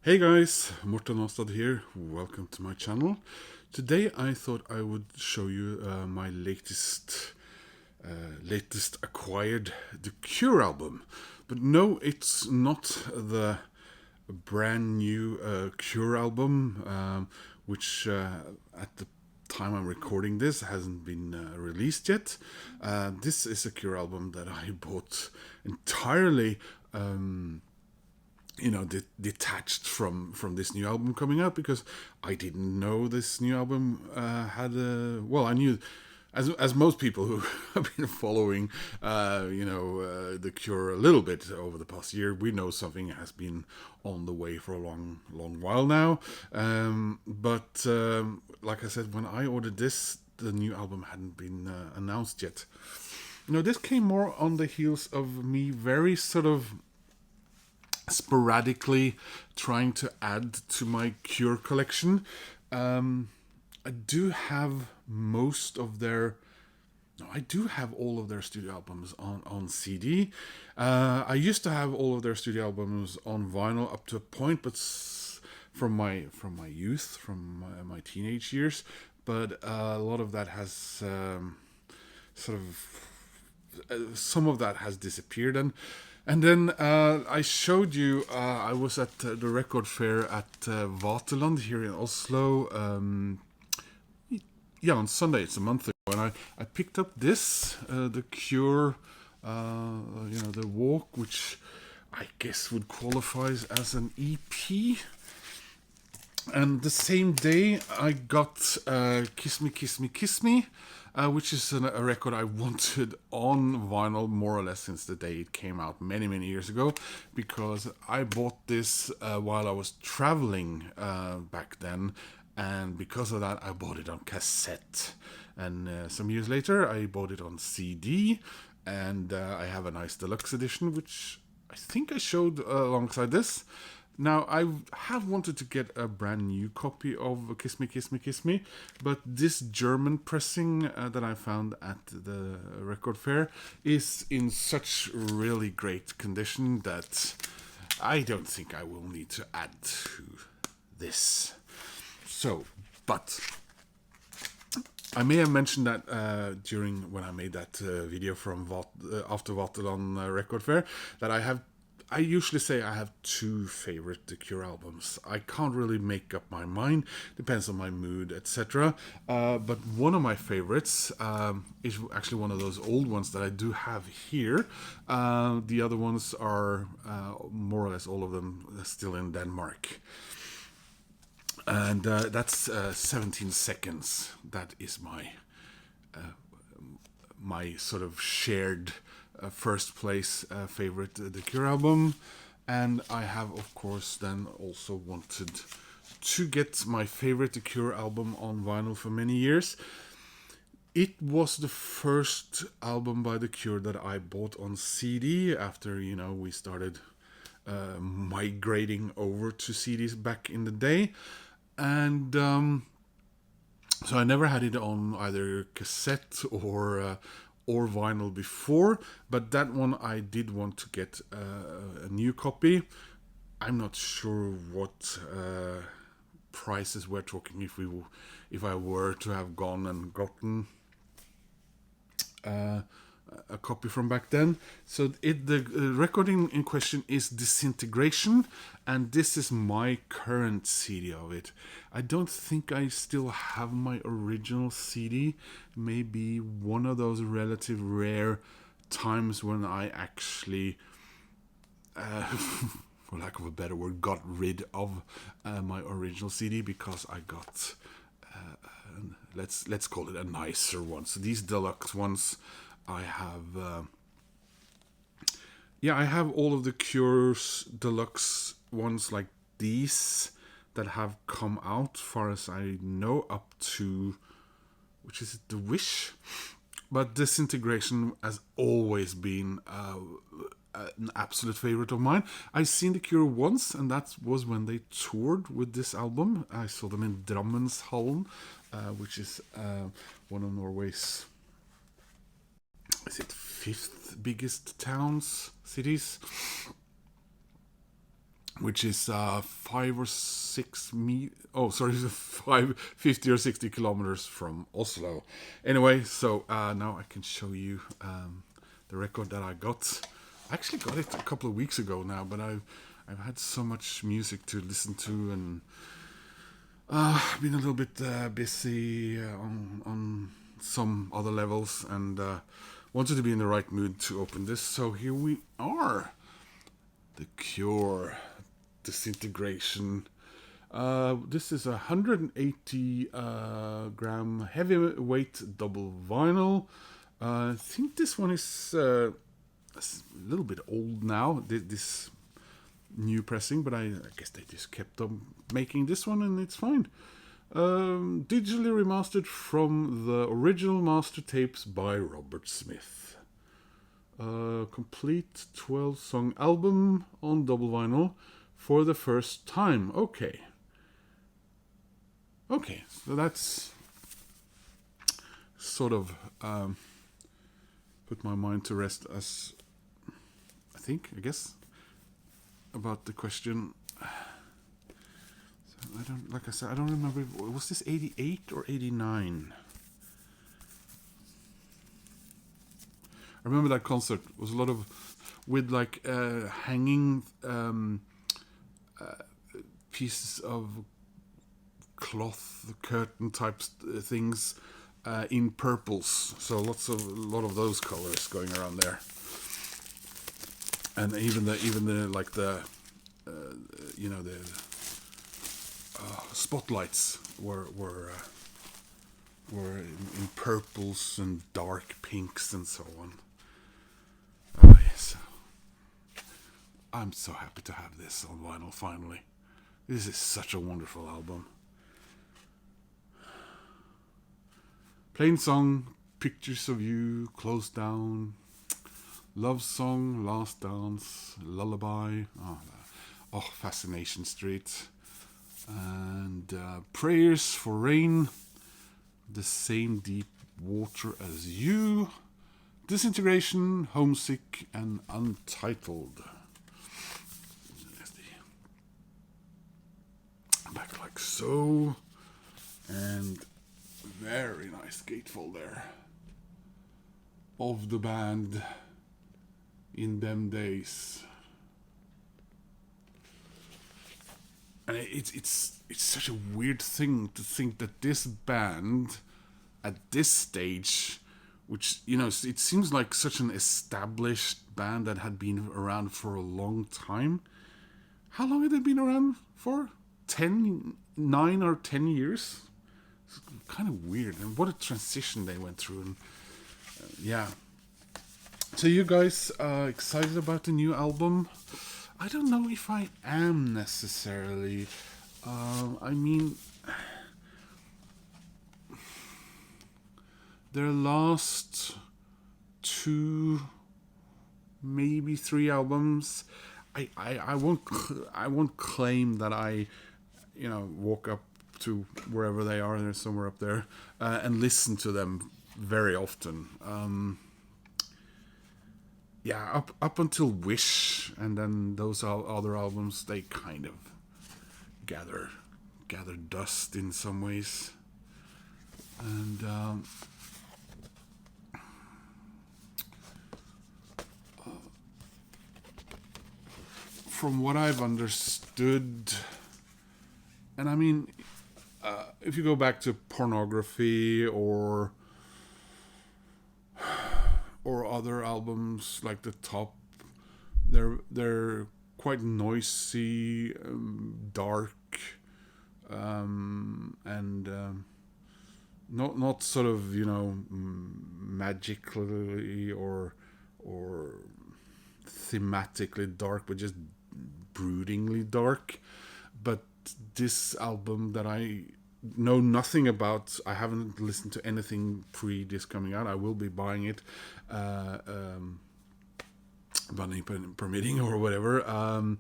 Hey guys, Morten Aastad here. Welcome to my channel. Today I thought I would show you my latest acquired The Cure album. But no, it's not the brand new Cure album, which at the time I'm recording this hasn't been released yet. This is a Cure album that I bought entirely detached from this new album coming out, because I didn't know this new album had a well, I knew, as most people who have been following The Cure a little bit over the past year, we know something has been on the way for a long while now. But like I said, when I ordered this, the new album hadn't been announced yet. This came more on the heels of me very sort of sporadically trying to add to my Cure collection. I do have most of their. No, I do have all of their studio albums on CD. I used to have all of their studio albums on vinyl up to a point, but from my youth, from my teenage years. But a lot of that has sort of some of that has disappeared. And then I showed you, I was at the record fair at Vaterland here in Oslo. Yeah, on Sunday, it's a month ago. And I picked up this, The Cure, The Walk, which I guess would qualify as an EP. And the same day, I got Kiss Me, Kiss Me, Kiss Me, which is a record I wanted on vinyl more or less since the day it came out many years ago, because I bought this while I was traveling back then, and because of that, I bought it on cassette. And some years later, I bought it on CD, and I have a nice deluxe edition, which I think I showed alongside this. Now, I have wanted to get a brand new copy of Kiss Me, Kiss Me, Kiss Me, but this German pressing that I found at the record fair is in such really great condition that I don't think I will need to add to this. So, but I may have mentioned that during when I made that video from after Vaterland record fair, that I usually say I have two favorite The Cure albums. I can't really make up my mind, depends on my mood, etc. But one of my favorites is actually one of those old ones that I do have here. The other ones are more or less all of them still in Denmark. And that's 17 Seconds. That is my sort of shared first place favorite The Cure album. And I have, of course, then also wanted to get my favorite The Cure album on vinyl for many years. It was the first album by The Cure that I bought on CD after, we started migrating over to CDs back in the day. And so I never had it on either cassette or vinyl before, but that one I did want to get a new copy. I'm not sure what prices we're talking if I were to have gone and gotten a copy from back then. So the recording in question is Disintegration, and this is my current CD of it. I don't think I still have my original CD. Maybe one of those relative rare times when I actually for lack of a better word, got rid of my original CD, because I got let's call it a nicer one. So these deluxe ones, I have I have all of the Cure's deluxe ones like these that have come out, far as I know, up to, which is The Wish. But Disintegration has always been an absolute favorite of mine. I've seen The Cure once, and that was when they toured with this album. I saw them in Drammenshallen, which is one of Norway's, is it fifth biggest cities? which is 50 or 60 kilometers from Oslo. Anyway, so now I can show you the record that I got. I actually got it a couple of weeks ago now, but I've had so much music to listen to, and been a little bit busy on some other levels, and wanted to be in the right mood to open this. So here we are. The Cure, Disintegration. This is a 180 gram heavyweight double vinyl. I think this one is a little bit old now, this new pressing, but I guess they just kept on making this one, and it's fine. Digitally remastered from the original master tapes by Robert Smith. Complete 12-song album on double vinyl for the first time. Okay, so that's sort of put my mind to rest, as I guess, about the question. So like I said, I don't remember. Was this 88 or 89? I remember that concert was a lot of with like hanging pieces of cloth, curtain type things in purples. So a lot of those colors going around there, and even the spotlights were in purples and dark pinks and so on. Oh yes, I'm so happy to have this on vinyl finally. This is such a wonderful album. Plain Song, Pictures of You, Close Down, Love Song, Last Dance, Lullaby, Fascination Street, and Prayers for Rain, The Same Deep Water as You, Disintegration, Homesick, and Untitled. Back like so, and very nice gatefold there of the band in them days. And it's such a weird thing to think that this band at this stage, which, you know, it seems like such an established band that had been around for a long time. How long had they been around for? 9 or 10 years? It's kind of weird. And what a transition they went through. And yeah. So you guys excited about the new album? I don't know if I am necessarily. I mean, their last 2, maybe 3 albums, I won't claim that I, walk up to wherever they are, they're somewhere up there, and listen to them very often. Up until Wish, and then those other albums, they kind of gather dust in some ways. And from what I've understood, and I mean, if you go back to Pornography or other albums like The Top, they're quite noisy, dark, and not sort of magically or thematically dark, but just broodingly dark. But this album that I know nothing about, I haven't listened to anything pre this coming out. I will be buying it, money permitting or whatever, and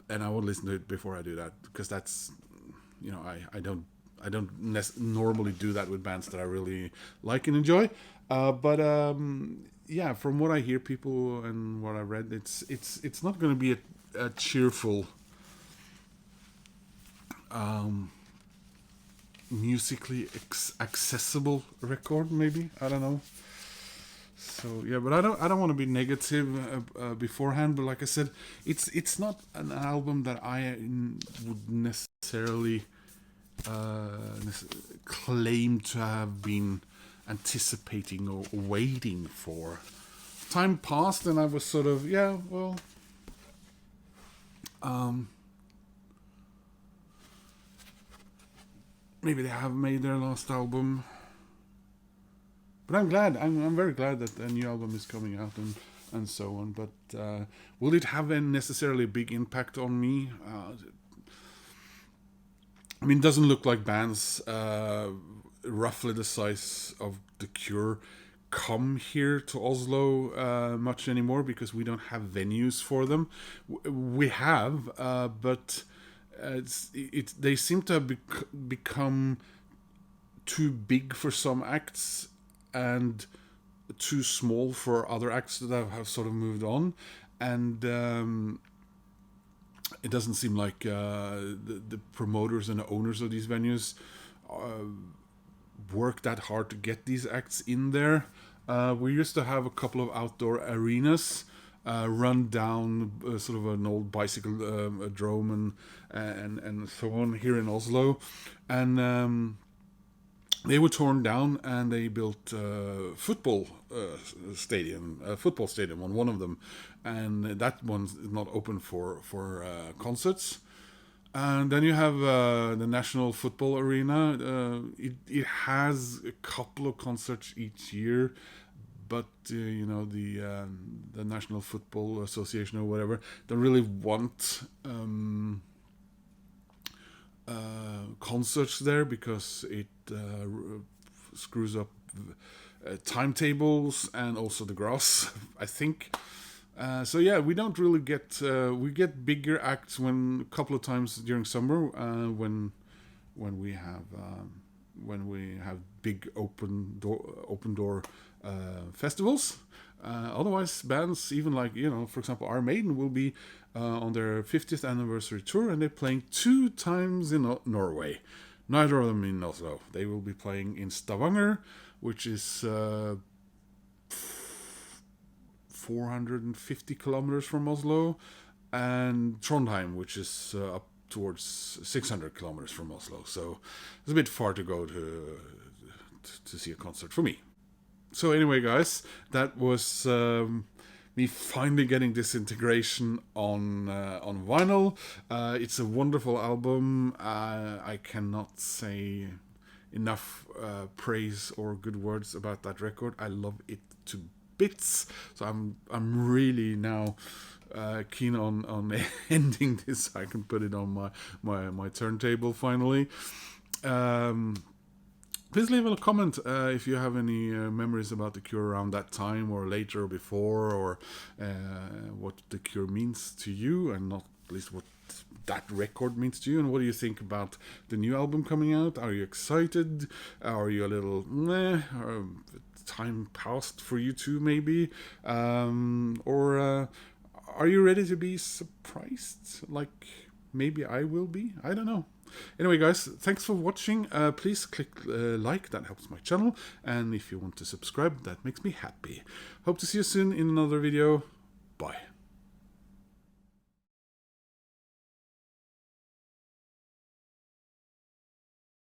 I will listen to it before I do that, because that's, I don't normally do that with bands that I really like and enjoy. But from what I hear people and what I read, it's not going to be cheerful, musically accessible record. Maybe, I don't know. So yeah, but I don't want to be negative beforehand. But like I said, it's not an album that I would necessarily claim to have been anticipating or waiting for. Time passed, and I was sort of, yeah, well, maybe they have made their last album. But I'm glad. I'm very glad that a new album is coming out and so on. But will it have a necessarily big impact on me? I mean, it doesn't look like bands roughly the size of The Cure come here to Oslo much anymore, because we don't have venues for them. We have, but they seem to have become too big for some acts and too small for other acts that have sort of moved on. And it doesn't seem like the promoters and the owners of these venues work that hard to get these acts in there. We used to have a couple of outdoor arenas run down, sort of an old bicycle drome and so on here in Oslo, and they were torn down, and they built a football stadium on one of them, and that one's not open for concerts. And then you have the National Football Arena. It has a couple of concerts each year, but you know, the National Football Association or whatever don't really want concerts there, because it screws up timetables and also the grass, I think. So yeah, we don't really get we get bigger acts when a couple of times during summer when we have big open door festivals. Otherwise, bands, even like, you know, for example, Iron Maiden will be on their 50th anniversary tour, and they're playing 2 times in Norway. Neither of them in Oslo. They will be playing in Stavanger, which is 450 kilometers from Oslo, and Trondheim, which is up towards 600 kilometers from Oslo. So it's a bit far to go to see a concert for me. So anyway, guys, that was me finally getting Disintegration on vinyl. It's a wonderful album. I cannot say enough praise or good words about that record. I love it to bits. So I'm really now keen on ending this so I can put it on my turntable finally. Please leave a comment if you have any memories about The Cure around that time, or later, or before, or what The Cure means to you, and not least what that record means to you. And what do you think about the new album coming out? Are you excited? Are you a little meh? Or time passed for you too, maybe? Or are you ready to be surprised? Like maybe I will be? I don't know. Anyway, guys, thanks for watching. Please click like, that helps my channel. And if you want to subscribe, that makes me happy. Hope to see you soon in another video. Bye.